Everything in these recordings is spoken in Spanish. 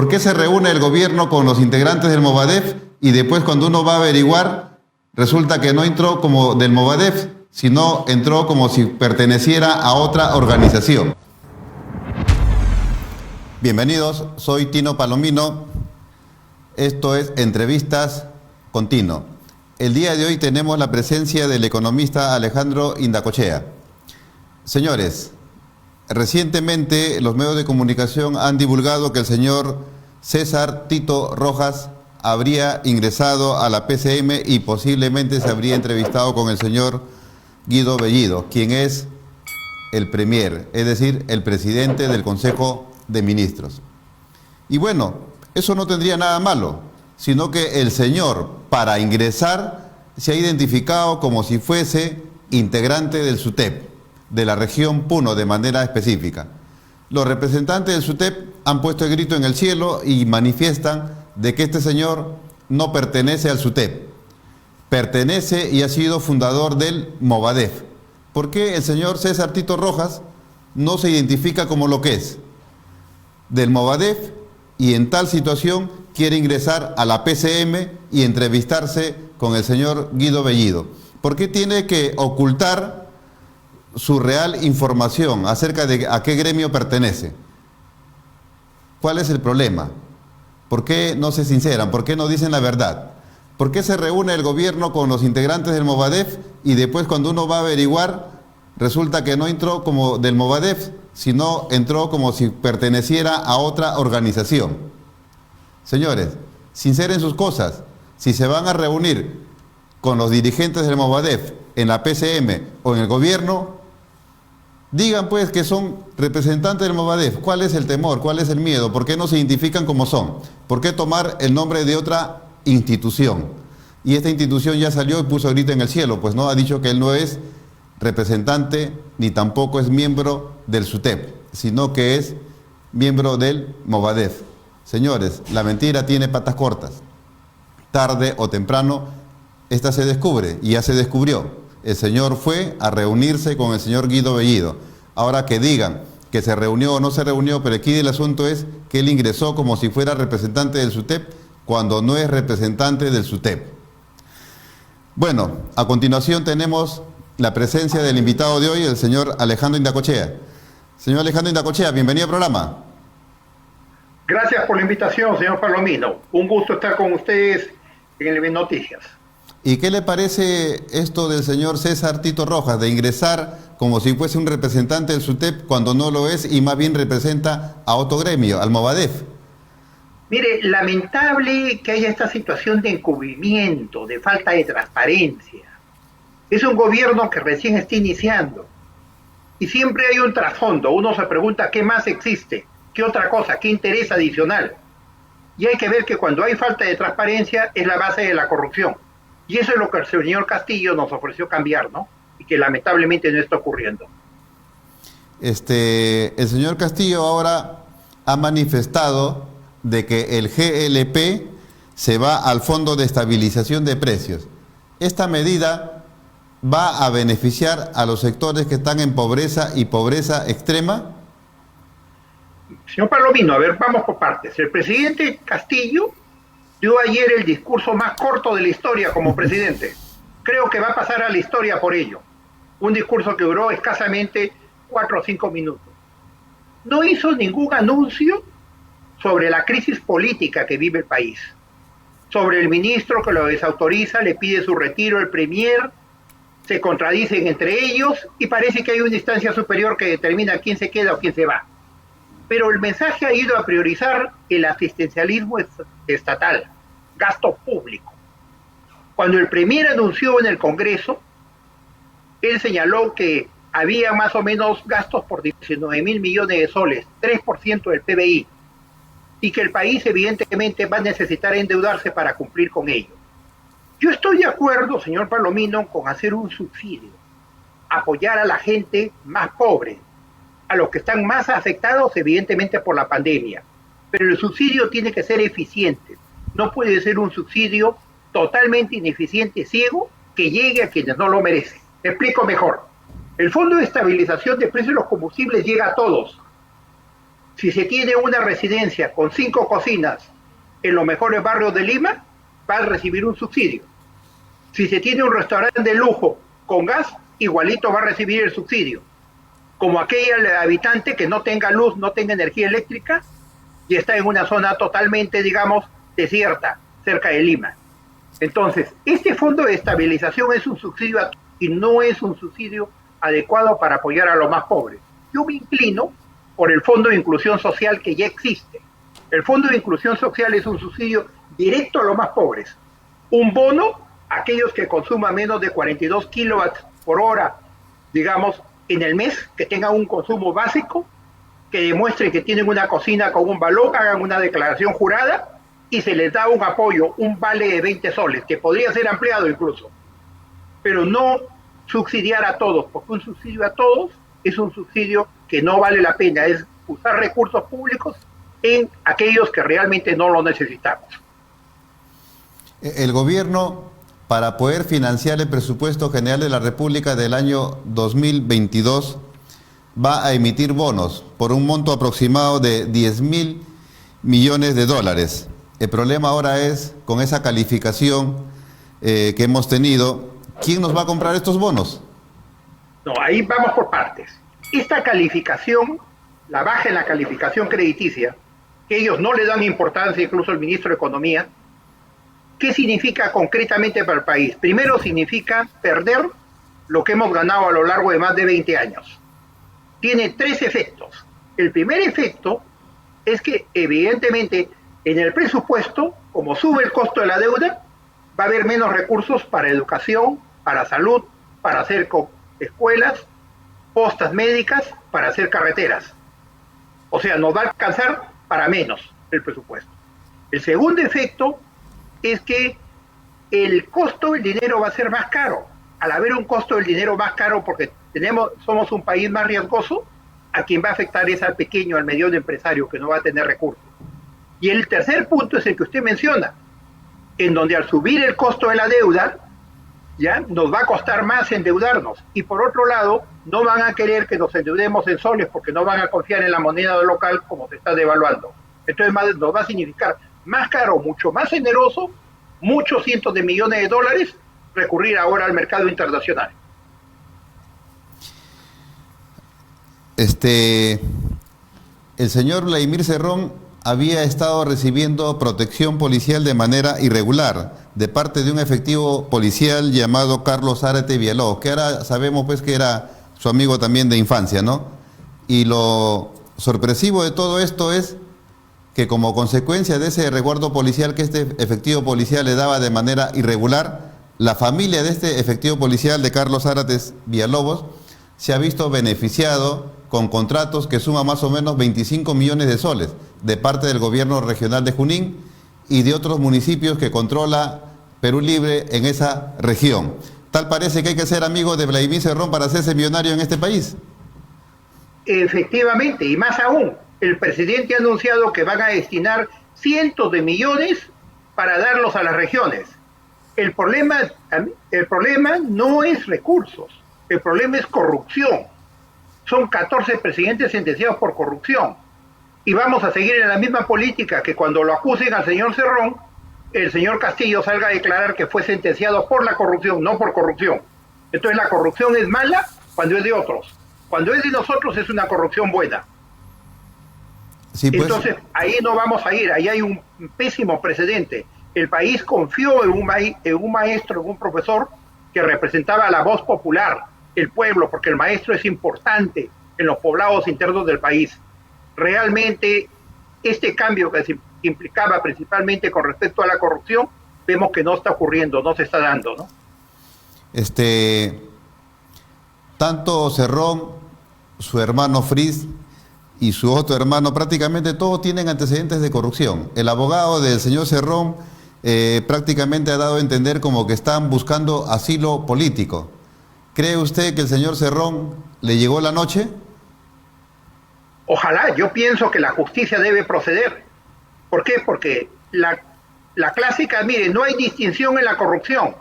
¿Por qué se reúne el gobierno con los integrantes del Movadef y después cuando uno va a averiguar resulta que no entró como del Movadef, sino entró como si perteneciera a otra organización? Bienvenidos, soy Tino Palomino. Esto es Entrevistas con Tino. El día de hoy tenemos la presencia del economista Alejandro Indacochea. Señores, recientemente los medios de comunicación han divulgado que el señor César Tito Rojas habría ingresado a la PCM y posiblemente se habría entrevistado con el señor Guido Bellido, quien es el premier, es decir, el presidente del Consejo de Ministros. Y bueno, eso no tendría nada malo, sino que el señor, para ingresar, se ha identificado como si fuese integrante del SUTEP, de la región Puno, de manera específica. Los representantes del SUTEP han puesto el grito en el cielo y manifiestan de que este señor no pertenece al SUTEP, pertenece y ha sido fundador del Movadef. ¿Por qué el señor César Tito Rojas no se identifica como lo que es? Del Movadef, y en tal situación quiere ingresar a la PCM y entrevistarse con el señor Guido Bellido. ¿Por qué tiene que ocultar su real información acerca de a qué gremio pertenece? ¿Cuál es el problema? ¿Por qué no se sinceran? ¿Por qué no dicen la verdad? ¿Por qué se reúne el gobierno con los integrantes del Movadef y después cuando uno va a averiguar resulta que no entró como del Movadef, sino entró como si perteneciera a otra organización? Señores, sinceren sus cosas. Si se van a reunir con los dirigentes del Movadef en la PCM o en el gobierno, digan pues que son representantes del Movadef. ¿Cuál es el temor? ¿Cuál es el miedo? ¿Por qué no se identifican como son? ¿Por qué tomar el nombre de otra institución? Y esta institución ya salió y puso grito en el cielo, pues no, ha dicho que él no es representante ni tampoco es miembro del SUTEP, sino que es miembro del Movadef. Señores, la mentira tiene patas cortas. Tarde o temprano, esta se descubre, y ya se descubrió. El señor fue a reunirse con el señor Guido Bellido. Ahora que digan que se reunió o no se reunió, pero aquí el asunto es que él ingresó como si fuera representante del SUTEP, cuando no es representante del SUTEP. Bueno, a continuación tenemos la presencia del invitado de hoy, el señor Alejandro Indacochea. Señor Alejandro Indacochea, bienvenido al programa. Gracias por la invitación, señor Palomino. Un gusto estar con ustedes en el Noticias. ¿Y qué le parece esto del señor César Tito Rojas, de ingresar como si fuese un representante del SUTEP cuando no lo es y más bien representa a otro gremio, al Movadef? Mire, lamentable que haya esta situación de encubrimiento, de falta de transparencia. Es un gobierno que recién está iniciando y siempre hay un trasfondo. Uno se pregunta qué más existe, qué otra cosa, qué interés adicional. Y hay que ver que cuando hay falta de transparencia es la base de la corrupción. Y eso es lo que el señor Castillo nos ofreció cambiar, ¿no? Y que lamentablemente no está ocurriendo. El señor Castillo ahora ha manifestado de que el GLP se va al Fondo de Estabilización de Precios. Esta medida va a beneficiar a los sectores que están en pobreza y pobreza extrema. Señor Palomino, a ver, vamos por partes. El presidente Castillo dio ayer el discurso más corto de la historia como presidente. Creo que va a pasar a la historia por ello. Un discurso que duró escasamente 4 o 5 minutos. No hizo ningún anuncio sobre la crisis política que vive el país. Sobre el ministro que lo desautoriza, le pide su retiro, el premier, se contradicen entre ellos y parece que hay una instancia superior que determina quién se queda o quién se va. Pero el mensaje ha ido a priorizar el asistencialismo estatal, gasto público. Cuando el premier anunció en el Congreso, él señaló que había más o menos gastos por 19.000 millones de soles, 3% del PBI, y que el país evidentemente va a necesitar endeudarse para cumplir con ello. Yo estoy de acuerdo, señor Palomino, con hacer un subsidio, apoyar a la gente más pobre, a los que están más afectados evidentemente por la pandemia, pero el subsidio tiene que ser eficiente, no puede ser un subsidio totalmente ineficiente, ciego, que llegue a quienes no lo merecen. Me explico mejor. El Fondo de Estabilización de Precios de los Combustibles llega a todos. Si se tiene una residencia con 5 cocinas en los mejores barrios de Lima, va a recibir un subsidio. Si se tiene un restaurante de lujo con gas, igualito va a recibir el subsidio. Como aquel habitante que no tenga luz, no tenga energía eléctrica y está en una zona totalmente, digamos, desierta, cerca de Lima. Entonces, este fondo de estabilización es un subsidio y no es un subsidio adecuado para apoyar a los más pobres. Yo me inclino por el Fondo de Inclusión Social que ya existe. El Fondo de Inclusión Social es un subsidio directo a los más pobres. Un bono a aquellos que consuman menos de 42 kilowatts por hora, digamos, en el mes, que tengan un consumo básico, que demuestren que tienen una cocina con un valor, hagan una declaración jurada y se les da un apoyo, un vale de 20 soles, que podría ser ampliado incluso. Pero no subsidiar a todos, porque un subsidio a todos es un subsidio que no vale la pena, es usar recursos públicos en aquellos que realmente no lo necesitamos. El gobierno, para poder financiar el presupuesto general de la República del año 2022, va a emitir bonos por un monto aproximado de 10.000 millones de dólares. El problema ahora es, con esa calificación que hemos tenido, ¿quién nos va a comprar estos bonos? No, ahí vamos por partes. Esta calificación, la baja en la calificación crediticia, que ellos no le dan importancia, incluso el ministro de Economía, ¿qué significa concretamente para el país? Primero significa perder lo que hemos ganado a lo largo de más de 20 años. Tiene 3 efectos. El primer efecto es que evidentemente en el presupuesto, como sube el costo de la deuda, va a haber menos recursos para educación, para salud, para hacer escuelas, postas médicas, para hacer carreteras. O sea, nos va a alcanzar para menos el presupuesto. El segundo efecto es que el costo del dinero va a ser más caro. Al haber un costo del dinero más caro porque somos un país más riesgoso, a quien va a afectar es al pequeño, al mediano empresario que no va a tener recursos. Y el tercer punto es el que usted menciona, en donde al subir el costo de la deuda, ya nos va a costar más endeudarnos. Y por otro lado, no van a querer que nos endeudemos en soles porque no van a confiar en la moneda local como se está devaluando. Entonces nos va a significar más caro, mucho más generoso, muchos cientos de millones de dólares, recurrir ahora al mercado internacional. El señor Vladimir Cerrón había estado recibiendo protección policial de manera irregular de parte de un efectivo policial llamado Carlos Zárate Villalobos, que ahora sabemos pues que era su amigo también de infancia, ¿no? Y lo sorpresivo de todo esto es que como consecuencia de ese resguardo policial que este efectivo policial le daba de manera irregular, la familia de este efectivo policial de Carlos Zárate Villalobos se ha visto beneficiado con contratos que suman más o menos 25 millones de soles de parte del gobierno regional de Junín y de otros municipios que controla Perú Libre en esa región. Tal parece que hay que ser amigo de Vladimir Cerrón para hacerse millonario en este país. Efectivamente, y más aún, el presidente ha anunciado que van a destinar cientos de millones para darlos a las regiones. El problema no es recursos, el problema es corrupción. Son 14 presidentes sentenciados por corrupción. Y vamos a seguir en la misma política que cuando lo acusen al señor Cerrón, el señor Castillo salga a declarar que fue sentenciado por la corrupción, no por corrupción. Entonces la corrupción es mala cuando es de otros. Cuando es de nosotros es una corrupción buena. Sí, pues. Entonces ahí no vamos a ir, ahí hay un pésimo precedente. El país confió en un maestro, en un profesor que representaba la voz popular, el pueblo, porque el maestro es importante en los poblados internos del país. Realmente este cambio que se implicaba principalmente con respecto a la corrupción, vemos que no está ocurriendo, no se está dando, ¿no? Tanto Cerrón, su hermano Fris y su otro hermano, prácticamente todos tienen antecedentes de corrupción. El abogado del señor Cerrón prácticamente ha dado a entender como que están buscando asilo político. ¿Cree usted que el señor Cerrón le llegó la noche? Ojalá, yo pienso que la justicia debe proceder. ¿Por qué? Porque la clásica, mire, no hay distinción en la corrupción.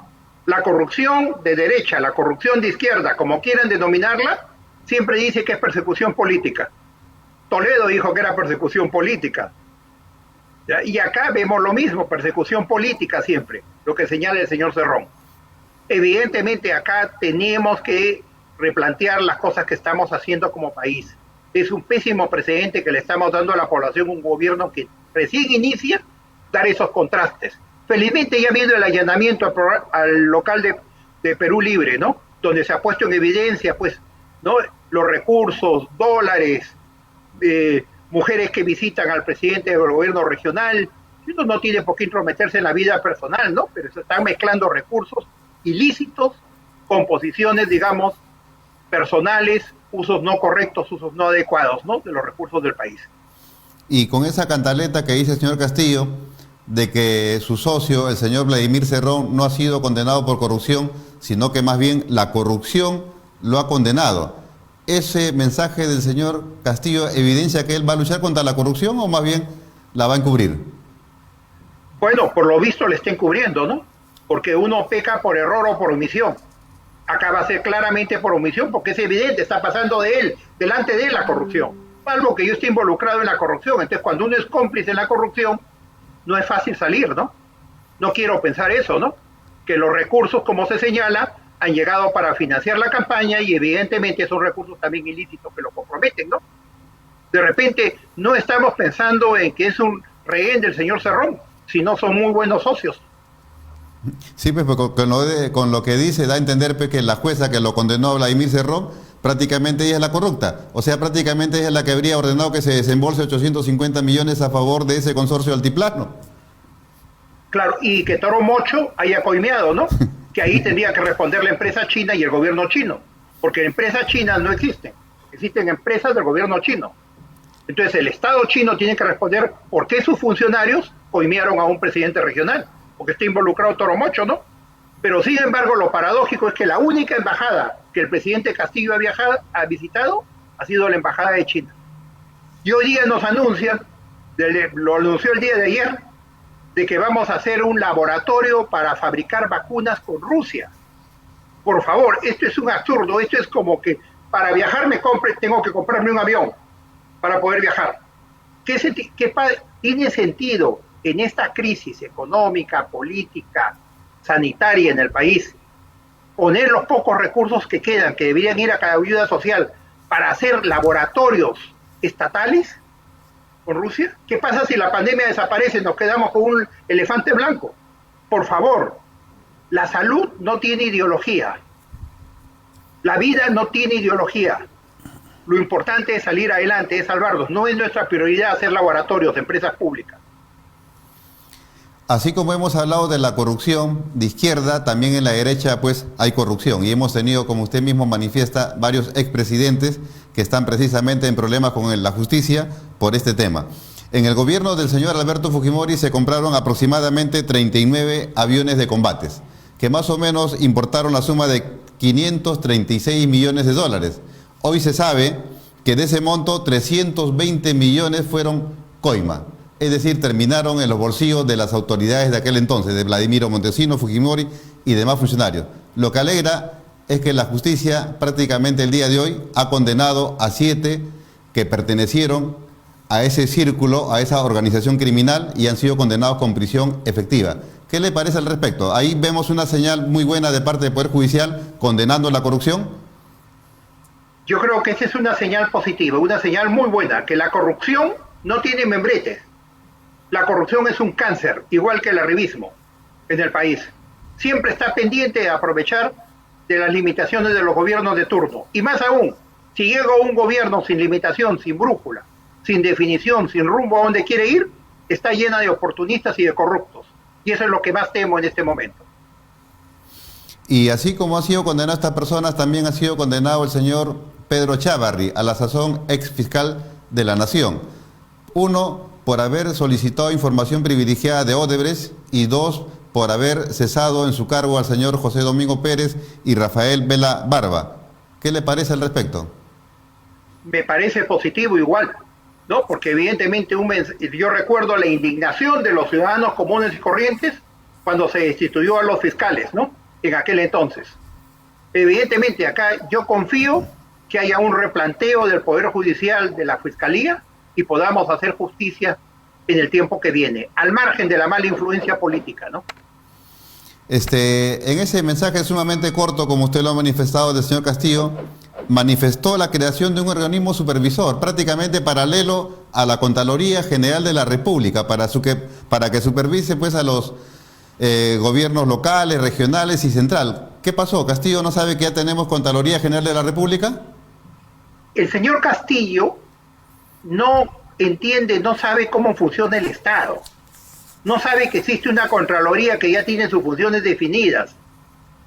La corrupción de derecha, la corrupción de izquierda, como quieran denominarla, siempre dice que es persecución política. Toledo dijo que era persecución política. ¿Ya? Y acá vemos lo mismo, persecución política siempre, lo que señala el señor Cerrón. Evidentemente acá tenemos que replantear las cosas que estamos haciendo como país. Es un pésimo precedente que le estamos dando a la población, un gobierno que recién inicia dar esos contrastes. Felizmente ya ha habido el allanamiento al local de Perú Libre, ¿no? Donde se ha puesto en evidencia, pues, ¿no? Los recursos, dólares, mujeres que visitan al presidente del gobierno regional. Uno no tiene por qué intrometerse en la vida personal, ¿no? Pero se están mezclando recursos ilícitos con posiciones, digamos, personales, usos no correctos, usos no adecuados, ¿no? De los recursos del país. Y con esa cantaleta que dice el señor Castillo, de que su socio, el señor Vladimir Cerrón, no ha sido condenado por corrupción, sino que más bien la corrupción lo ha condenado. ¿Ese mensaje del señor Castillo evidencia que él va a luchar contra la corrupción o más bien la va a encubrir? Bueno, por lo visto le está encubriendo, ¿no? Porque uno peca por error o por omisión. Acá va a ser claramente por omisión, porque es evidente, está pasando de él, delante de él la corrupción. Algo que yo esté involucrado en la corrupción. Entonces, cuando uno es cómplice en la corrupción, no es fácil salir, ¿no? No quiero pensar eso, ¿no? Que los recursos, como se señala, han llegado para financiar la campaña y evidentemente esos recursos también ilícitos que lo comprometen, ¿no? De repente no estamos pensando en que es un rehén del señor Cerrón, sino son muy buenos socios. Sí, pues con lo que dice da a entender pues, que la jueza que lo condenó a Vladimir Cerrón, prácticamente ella es la corrupta. O sea, prácticamente ella es la que habría ordenado que se desembolse 850 millones a favor de ese consorcio altiplano. Claro, y que Toro Mocho haya coimeado, ¿no? Que ahí tendría que responder la empresa china y el gobierno chino, porque empresas chinas no existen, existen empresas del gobierno chino. Entonces el Estado chino tiene que responder por qué sus funcionarios coimearon a un presidente regional, porque está involucrado Toro Mocho, ¿no? Pero sin embargo lo paradójico es que la única embajada que el presidente Castillo ha visitado ha sido la embajada de China. Y hoy día nos anuncian, lo anunció el día de ayer, de que vamos a hacer un laboratorio para fabricar vacunas con Rusia. Por favor, esto es un absurdo, esto es como que para viajar tengo que comprarme un avión para poder viajar. ¿Qué tiene sentido en esta crisis económica, política, sanitaria en el país, poner los pocos recursos que quedan, que deberían ir a cada ayuda social, para hacer laboratorios estatales con Rusia? ¿Qué pasa si la pandemia desaparece y nos quedamos con un elefante blanco? Por favor, la salud no tiene ideología, la vida no tiene ideología. Lo importante es salir adelante, es salvarlos. No es nuestra prioridad hacer laboratorios de empresas públicas. Así como hemos hablado de la corrupción de izquierda, también en la derecha pues hay corrupción. Y hemos tenido, como usted mismo manifiesta, varios expresidentes que están precisamente en problemas con la justicia por este tema. En el gobierno del señor Alberto Fujimori se compraron aproximadamente 39 aviones de combates, que más o menos importaron la suma de 536 millones de dólares. Hoy se sabe que de ese monto 320 millones fueron coima. Es decir, terminaron en los bolsillos de las autoridades de aquel entonces, de Vladimiro Montesino, Fujimori y demás funcionarios. Lo que alegra es que la justicia prácticamente el día de hoy ha condenado a 7 que pertenecieron a ese círculo, a esa organización criminal y han sido condenados con prisión efectiva. ¿Qué le parece al respecto? Ahí vemos una señal muy buena de parte del Poder Judicial condenando la corrupción. Yo creo que esa es una señal positiva, una señal muy buena, que la corrupción no tiene membretes. La corrupción es un cáncer, igual que el arribismo en el país. Siempre está pendiente de aprovechar de las limitaciones de los gobiernos de turno. Y más aún, si llega un gobierno sin limitación, sin brújula, sin definición, sin rumbo a dónde quiere ir, está llena de oportunistas y de corruptos. Y eso es lo que más temo en este momento. Y así como ha sido condenado a estas personas, también ha sido condenado el señor Pedro Chávarri, a la sazón ex fiscal de la Nación. 1, por haber solicitado información privilegiada de Odebrecht y 2, por haber cesado en su cargo al señor José Domingo Pérez y Rafael Vela Barba. ¿Qué le parece al respecto? Me parece positivo igual, ¿no? Porque evidentemente yo recuerdo la indignación de los ciudadanos comunes y corrientes cuando se destituyó a los fiscales, ¿no? En aquel entonces. Evidentemente acá yo confío que haya un replanteo del Poder Judicial, de la Fiscalía, y podamos hacer justicia en el tiempo que viene, al margen de la mala influencia política, ¿no? En ese mensaje sumamente corto, como usted lo ha manifestado del señor Castillo, manifestó la creación de un organismo supervisor, prácticamente paralelo a la Contraloría General de la República, para que supervise pues a los gobiernos locales, regionales y central. ¿Qué pasó? ¿Castillo no sabe que ya tenemos Contraloría General de la República? El señor Castillo no entiende, no sabe cómo funciona el Estado. No sabe que existe una Contraloría que ya tiene sus funciones definidas.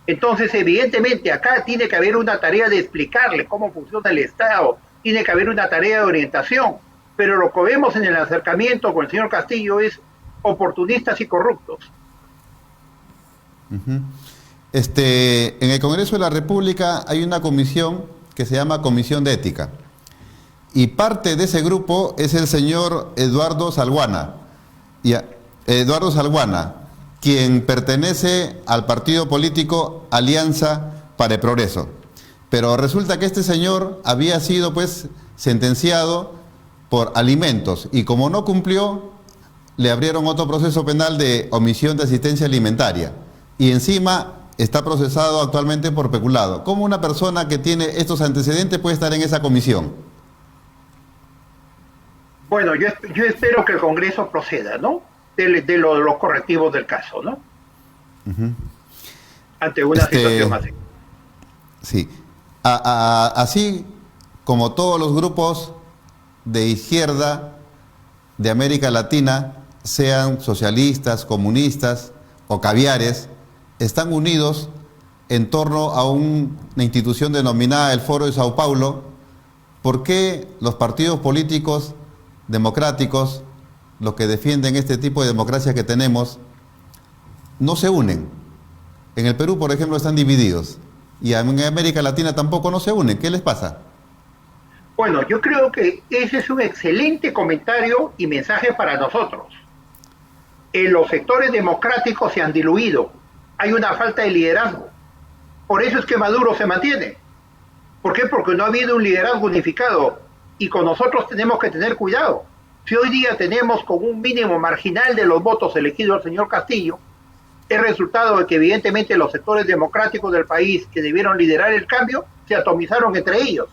Entonces, evidentemente, acá tiene que haber una tarea de explicarle cómo funciona el Estado, tiene que haber una tarea de orientación, pero lo que vemos en el acercamiento con el señor Castillo es oportunistas y corruptos. En el Congreso de la República hay una comisión que se llama Comisión de Ética, y parte de ese grupo es el señor Eduardo Salguana. Eduardo Salguana, quien pertenece al partido político Alianza para el Progreso. Pero resulta que este señor había sido pues sentenciado por alimentos y como no cumplió, le abrieron otro proceso penal de omisión de asistencia alimentaria y encima está procesado actualmente por peculado. ¿Cómo una persona que tiene estos antecedentes puede estar en esa comisión? Bueno, yo espero que el Congreso proceda, ¿no? De los correctivos del caso, ¿no? Ante una situación así. Sí. Así como todos los grupos de izquierda de América Latina, sean socialistas, comunistas o caviares, están unidos en torno a una institución denominada el Foro de Sao Paulo. ¿Por qué los partidos políticos democráticos, los que defienden este tipo de democracia que tenemos, no se unen? En el Perú, por ejemplo, están divididos. Y en América Latina tampoco no se unen. ¿Qué les pasa? Bueno, yo creo que ese es un excelente comentario y mensaje para nosotros. Los sectores democráticos se han diluido. Hay una falta de liderazgo. Por eso es que Maduro se mantiene. ¿Por qué? Porque no ha habido un liderazgo unificado. Y con nosotros tenemos que tener cuidado. Si hoy día tenemos con un mínimo marginal de los votos elegidos al señor Castillo, es resultado de que evidentemente los sectores democráticos del país que debieron liderar el cambio se atomizaron entre ellos.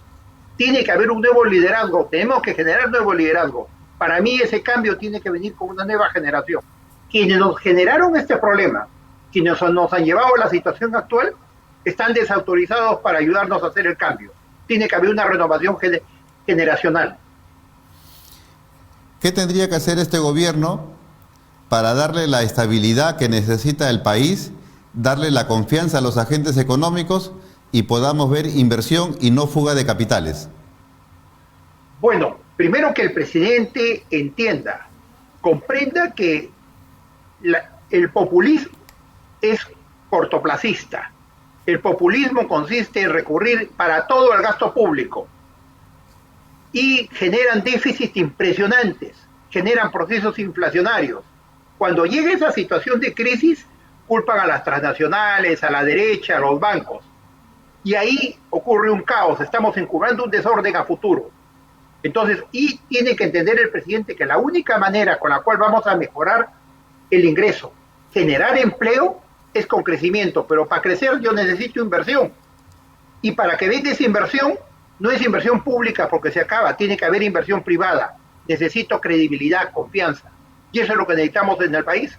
Tiene que haber un nuevo liderazgo, tenemos que generar nuevo liderazgo. Para mí ese cambio tiene que venir con una nueva generación. Quienes nos generaron este problema, quienes nos han llevado a la situación actual, están desautorizados para ayudarnos a hacer el cambio. Tiene que haber una renovación generacional. ¿Qué tendría que hacer este gobierno para darle la estabilidad que necesita el país, darle la confianza a los agentes económicos y podamos ver inversión y no fuga de capitales? Bueno, primero que el presidente entienda, comprenda que el populismo es cortoplacista. El populismo consiste en recurrir para todo al gasto público y generan déficits impresionantes, generan procesos inflacionarios. Cuando llega esa situación de crisis, culpan a las transnacionales, a la derecha, a los bancos. Y ahí ocurre un caos, estamos incubando un desorden a futuro. Entonces, y tiene que entender el presidente que la única manera con la cual vamos a mejorar el ingreso, generar empleo, es con crecimiento. Pero para crecer yo necesito inversión. Y para que venga esa inversión, no es inversión pública porque se acaba, tiene que haber inversión privada. Necesito credibilidad, confianza. Y eso es lo que necesitamos en el país.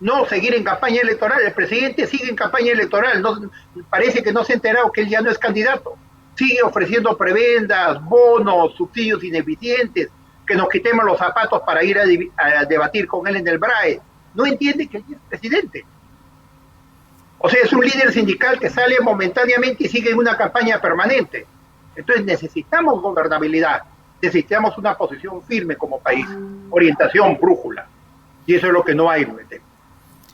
No seguir en campaña electoral. El presidente sigue en campaña electoral. No, parece que no se ha enterado que él ya no es candidato. Sigue ofreciendo prebendas, bonos, subsidios ineficientes, que nos quitemos los zapatos para ir a debatir con él en el BRAE. No entiende que él es presidente. O sea, es un líder sindical que sale momentáneamente y sigue en una campaña permanente. Entonces necesitamos gobernabilidad, necesitamos una posición firme como país, orientación, brújula. Y eso es lo que no hay, Rubén.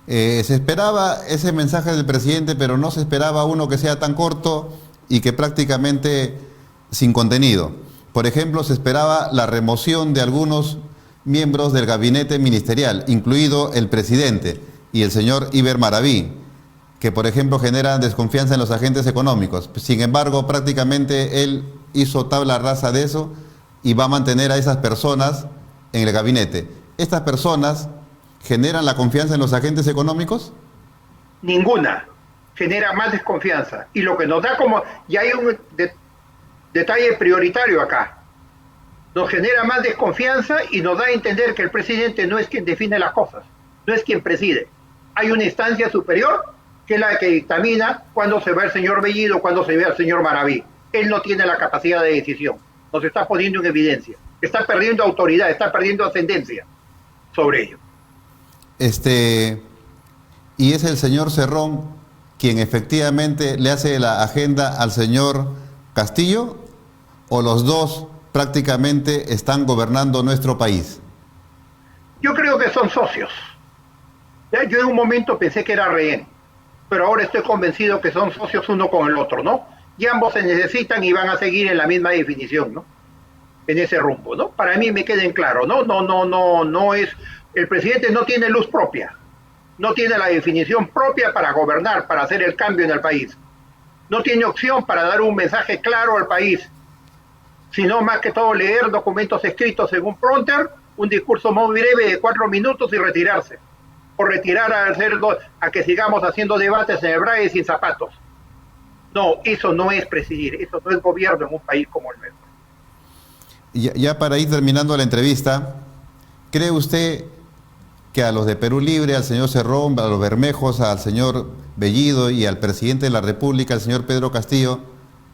Se esperaba ese mensaje del presidente, pero no se esperaba uno que sea tan corto y que prácticamente sin contenido. Por ejemplo, se esperaba la remoción de algunos miembros del gabinete ministerial, incluido el presidente y el señor Iber Maraví, que por ejemplo generan desconfianza en los agentes económicos. Sin embargo, prácticamente él hizo tabla rasa de eso y va a mantener a esas personas en el gabinete. ¿Estas personas generan la confianza en los agentes económicos? Ninguna. Genera más desconfianza. Y lo que nos da como... Y hay un detalle prioritario acá. Nos genera más desconfianza y nos da a entender que el presidente no es quien define las cosas, no es quien preside. Hay una instancia superior que es la que dictamina cuándo se va el señor Bellido, cuándo se va el señor Maraví. Él no tiene la capacidad de decisión. Nos está poniendo en evidencia. Está perdiendo autoridad, está perdiendo ascendencia sobre ello. Y es el señor Cerrón quien efectivamente le hace la agenda al señor Castillo, ¿o los dos prácticamente están gobernando nuestro país? Yo creo que son socios. Yo en un momento pensé que era rehén, pero ahora estoy convencido que son socios uno con el otro, ¿no? Y ambos se necesitan y van a seguir en la misma definición, ¿no? En ese rumbo, ¿no? Para mí me queden claro, ¿no? No es... El presidente no tiene luz propia, no tiene la definición propia para gobernar, para hacer el cambio en el país. No tiene opción para dar un mensaje claro al país, sino más que todo leer documentos escritos en un prompter, un discurso muy breve de 4 minutos y retirarse. O retirar a que sigamos haciendo debates en el braille sin zapatos. No, eso no es presidir, eso no es gobierno en un país como el nuestro. Ya para ir terminando la entrevista, ¿cree usted que a los de Perú Libre, al señor Cerrón, a los Bermejos, al señor Bellido y al presidente de la República, al señor Pedro Castillo,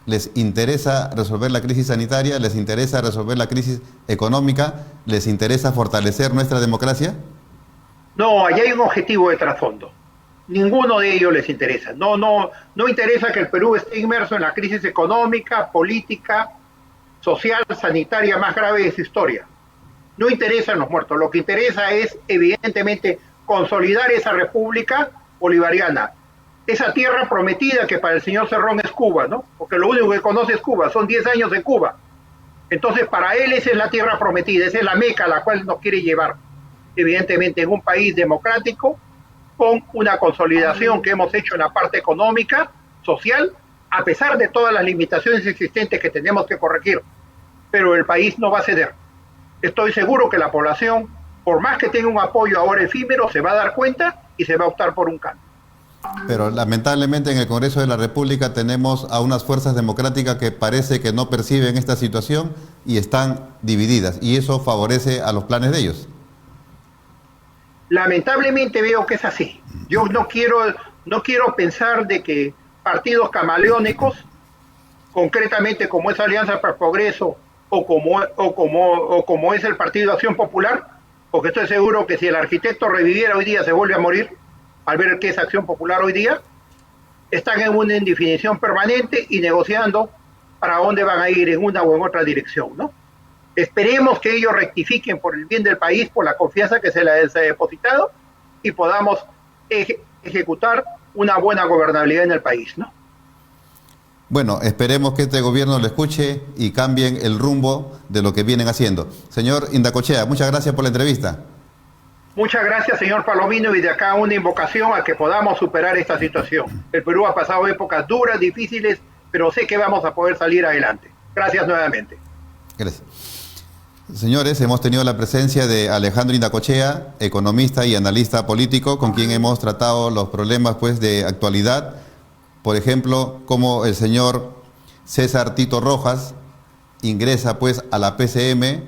les interesa resolver la crisis sanitaria, les interesa resolver la crisis económica, les interesa fortalecer nuestra democracia? No, allá hay un objetivo de trasfondo. Ninguno de ellos les interesa. No interesa que el Perú esté inmerso en la crisis económica, política, social, sanitaria más grave de su historia. No interesan los muertos. Lo que interesa es, evidentemente, consolidar esa república bolivariana. Esa tierra prometida que para el señor Cerrón es Cuba, ¿no? Porque lo único que conoce es Cuba, son 10 años de Cuba. Entonces, para él esa es la tierra prometida, esa es la meca a la cual nos quiere llevar. Evidentemente, en un país democrático, con una consolidación que hemos hecho en la parte económica, social, a pesar de todas las limitaciones existentes que tenemos que corregir. Pero el país no va a ceder. Estoy seguro que la población, por más que tenga un apoyo ahora efímero, se va a dar cuenta y se va a optar por un cambio. Pero lamentablemente en el Congreso de la República tenemos a unas fuerzas democráticas que parece que no perciben esta situación y están divididas, y eso favorece a los planes de ellos. Lamentablemente veo que es así. Yo no quiero pensar de que partidos camaleónicos, concretamente como es Alianza para el Progreso o como es el Partido de Acción Popular, porque estoy seguro que si el arquitecto reviviera hoy día se vuelve a morir al ver qué es Acción Popular hoy día, están en una indefinición permanente y negociando para dónde van a ir, en una o en otra dirección, ¿no? Esperemos que ellos rectifiquen por el bien del país, por la confianza que se les ha depositado, y podamos ejecutar una buena gobernabilidad en el país, ¿no? Bueno, esperemos que este gobierno lo escuche y cambien el rumbo de lo que vienen haciendo. Señor Indacochea, muchas gracias por la entrevista. Muchas gracias, señor Palomino, y de acá una invocación a que podamos superar esta situación. El Perú ha pasado épocas duras, difíciles, pero sé que vamos a poder salir adelante. Gracias nuevamente. Gracias. Señores, hemos tenido la presencia de Alejandro Indacochea, economista y analista político, con quien hemos tratado los problemas de actualidad. Por ejemplo, cómo el señor César Tito Rojas ingresa a la PCM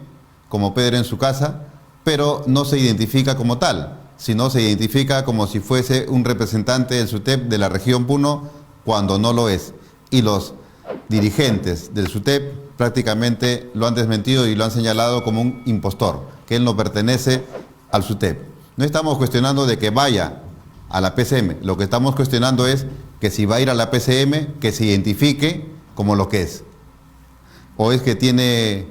como Pedro en su casa, pero no se identifica como tal, sino se identifica como si fuese un representante del SUTEP de la región Puno, cuando no lo es. Y los dirigentes del SUTEP prácticamente lo han desmentido y lo han señalado como un impostor, que él no pertenece al SUTEP. No estamos cuestionando de que vaya a la PCM, lo que estamos cuestionando es que si va a ir a la PCM, que se identifique como lo que es. O es que tiene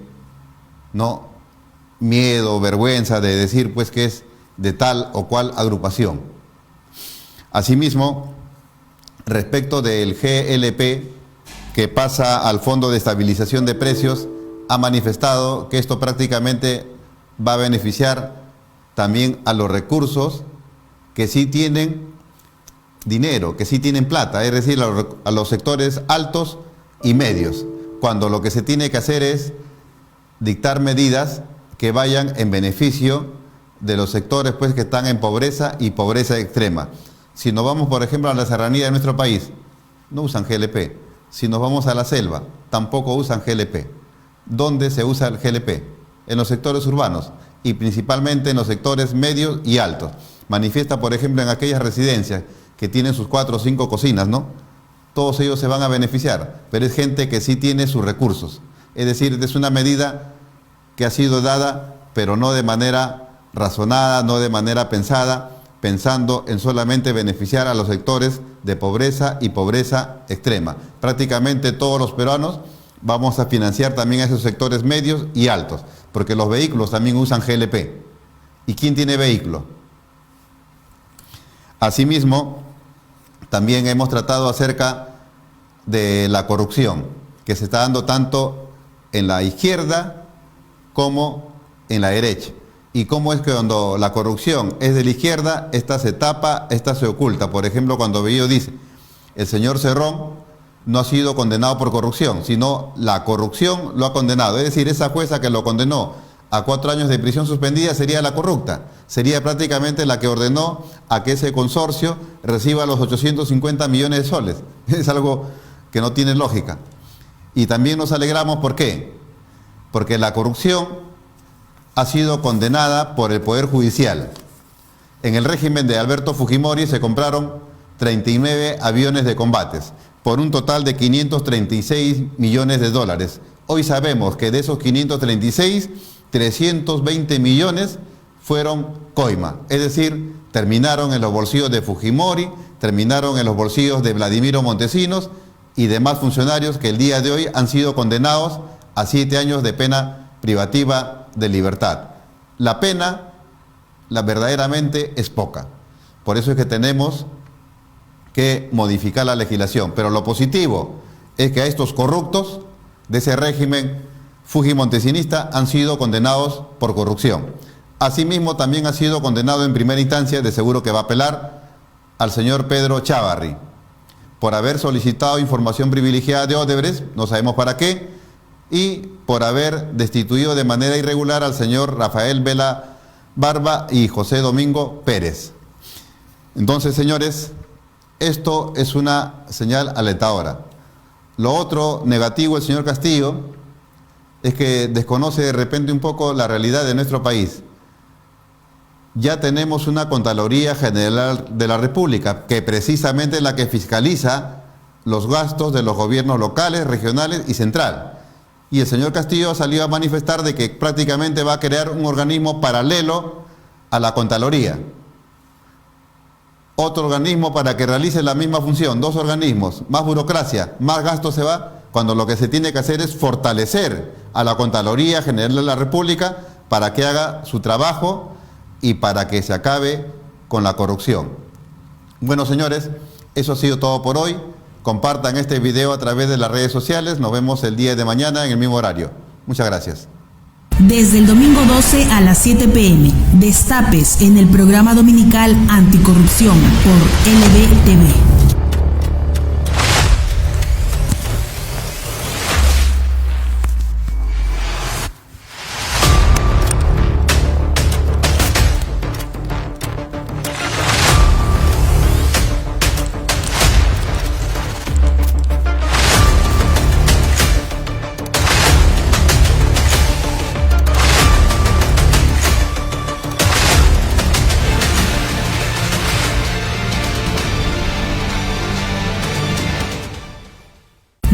miedo, vergüenza de decir que es de tal o cual agrupación. Asimismo, respecto del GLP, que pasa al Fondo de Estabilización de Precios, ha manifestado que esto prácticamente va a beneficiar también a los recursos que sí tienen dinero, que sí tienen plata, es decir, a los sectores altos y medios, cuando lo que se tiene que hacer es dictar medidas que vayan en beneficio de los sectores pues, que están en pobreza y pobreza extrema. Si nos vamos, por ejemplo, a la serranía de nuestro país, no usan GLP. Si nos vamos a la selva, tampoco usan GLP. ¿Dónde se usa el GLP? En los sectores urbanos y principalmente en los sectores medios y altos. Manifiesta, por ejemplo, en aquellas residencias que tienen sus 4 o 5 cocinas, ¿no? Todos ellos se van a beneficiar, pero es gente que sí tiene sus recursos. Es decir, es una medida que ha sido dada, pero no de manera razonada, no de manera pensada, pensando en solamente beneficiar a los sectores de pobreza y pobreza extrema. Prácticamente todos los peruanos vamos a financiar también a esos sectores medios y altos, porque los vehículos también usan GLP. ¿Y quién tiene vehículo? Asimismo, también hemos tratado acerca de la corrupción, que se está dando tanto en la izquierda como en la derecha. Y cómo es que cuando la corrupción es de la izquierda, esta se tapa, esta se oculta. Por ejemplo, cuando Bello dice, el señor Cerrón no ha sido condenado por corrupción, sino la corrupción lo ha condenado. Es decir, esa jueza que lo condenó a 4 años de prisión suspendida sería la corrupta. Sería prácticamente la que ordenó a que ese consorcio reciba los 850 millones de soles. Es algo que no tiene lógica. Y también nos alegramos, ¿por qué? Porque la corrupción ha sido condenada por el Poder Judicial. En el régimen de Alberto Fujimori se compraron 39 aviones de combates por un total de 536 millones de dólares. Hoy sabemos que de esos 536, 320 millones fueron coima, es decir, terminaron en los bolsillos de Fujimori, terminaron en los bolsillos de Vladimiro Montesinos y demás funcionarios que el día de hoy han sido condenados a 7 años de pena privativa de libertad. La pena, verdaderamente es poca. Por eso es que tenemos que modificar la legislación. Pero lo positivo es que a estos corruptos de ese régimen fujimontesinista han sido condenados por corrupción. Asimismo, también ha sido condenado en primera instancia, de seguro que va a apelar, al señor Pedro Chávarri, por haber solicitado información privilegiada de Odebrecht, no sabemos para qué, y por haber destituido de manera irregular al señor Rafael Vela Barba y José Domingo Pérez. Entonces, señores, esto es una señal alentadora. Lo otro negativo del señor Castillo es que desconoce de repente un poco la realidad de nuestro país. Ya tenemos una Contraloría General de la República, que precisamente es la que fiscaliza los gastos de los gobiernos locales, regionales y central. Y el señor Castillo salió a manifestar de que prácticamente va a crear un organismo paralelo a la Contraloría. Otro organismo para que realice la misma función, 2 organismos, más burocracia, más gasto se va, cuando lo que se tiene que hacer es fortalecer a la Contraloría General de la República para que haga su trabajo y para que se acabe con la corrupción. Bueno, señores, eso ha sido todo por hoy. Compartan este video a través de las redes sociales. Nos vemos el día de mañana en el mismo horario. Muchas gracias. Desde el domingo 12 a las 7 p.m. Destapes en el programa dominical Anticorrupción por LBTV.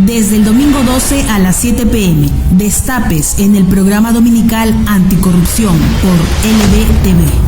Desde el domingo 12 a las 7 p.m. Destapes en el programa dominical Anticorrupción por LBTV.